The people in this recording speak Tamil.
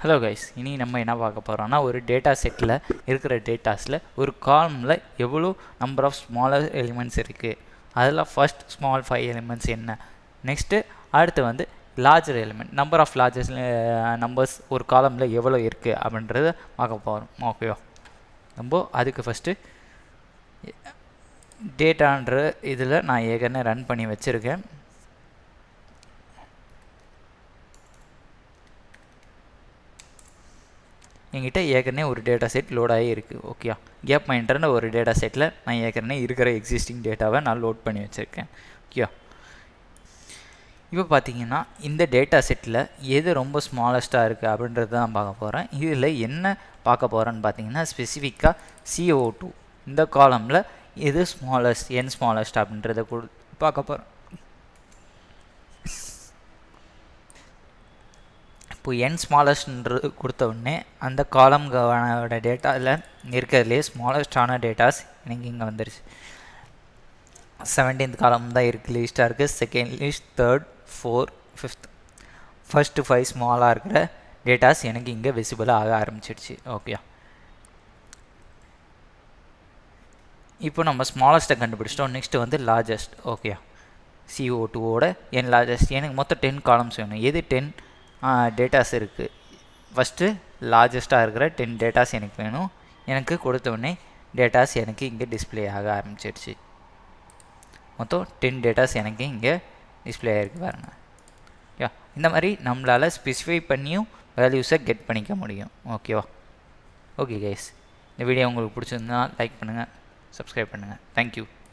ஹலோ கைஸ், இனி நம்ம என்ன பார்க்க போகிறோம்னா ஒரு டேட்டா செட்டில் இருக்கிற டேட்டாஸில் ஒரு காலமில் எவ்வளோ நம்பர் ஆஃப் ஸ்மாலர் எலிமெண்ட்ஸ் இருக்குது, அதில் ஃபர்ஸ்ட் ஸ்மால் 5 எலிமெண்ட்ஸ் என்ன, நெக்ஸ்ட்டு அடுத்து வந்து larger element number of largest numbers ஒரு காலமில் எவ்வளோ இருக்குது அப்படின்றத பார்க்க போகிறோம். ஓகேவா? நம்ம அதுக்கு ஃபஸ்ட்டு டேட்டான்ற இதில் நான் ஏற்கனவே ரன் பண்ணி வச்சுருக்கேன். என்கிட்ட ஏற்கனவே ஒரு டேட்டா செட் லோட் ஆகி இருக்குது. ஓகே, கேப் மைண்டர்னு ஒரு டேட்டா செட்டில் நான் ஏற்கனவே இருக்கிற எக்ஸிஸ்டிங் டேட்டாவை நான் லோட் பண்ணி வச்சுருக்கேன். ஓகே, இப்போ பார்த்தீங்கன்னா இந்த டேட்டா செட்டில் எது ரொம்ப ஸ்மாலஸ்ட்டாக இருக்குது அப்படின்றது தான் பார்க்க போகிறேன். இதில் என்ன பார்க்க போகிறேன்னு பார்த்தீங்கன்னா ஸ்பெசிஃபிக்காக CO2 இந்த காலமில் எது ஸ்மாலஸ்ட் ஸ்மாலஸ்ட் அப்படின்றத பார்க்க போகிறேன். இப்போ ஸ்மாலஸ்ட்ன்றது கொடுத்த உடனே அந்த காலம்களோட டேட்டாவில் இருக்கிறதுலே ஸ்மாலஸ்டான டேட்டாஸ் எனக்கு இங்கே வந்துருச்சு. 17th காலம் தான் இருக்குது, லீஸ்ட்டாக இருக்குது. Second least, third, 4, 5th, first 5 ஸ்மாலாக இருக்கிற டேட்டாஸ் எனக்கு இங்கே விசிபிளாக ஆக ஆரம்பிச்சிடுச்சு. ஓகே, இப்போ நம்ம ஸ்மாலஸ்ட்டை கண்டுபிடிச்சிட்டோம். நெக்ஸ்ட்டு வந்து லார்ஜஸ்ட். Okay, CO2ஓட largest. எனக்கு மொத்தம் 10 காலம்ஸ் வேணும். எது 10 டேட்டாஸ் இருக்குது, ஃபஸ்ட்டு லார்ஜஸ்ட்டாக இருக்கிற 10 டேட்டாஸ் எனக்கு வேணும். எனக்கு கொடுத்தோடனே டேட்டாஸ் எனக்கு இங்கே டிஸ்பிளே ஆக ஆரம்பிச்சிடுச்சு. மொத்தம் 10 டேட்டாஸ் எனக்கு இங்கே டிஸ்பிளே ஆகிருக்கு பாருங்க. யா, இந்த மாதிரி நம்மளால் ஸ்பெசிஃபை பண்ணியும் வேல்யூஸை கெட் பண்ணிக்க முடியும். ஓகேவா? ஓகே கைஸ், இந்த வீடியோ உங்களுக்கு பிடிச்சிருந்தா லைக் பண்ணுங்கள், சப்ஸ்கிரைப் பண்ணுங்கள். தேங்க்யூ.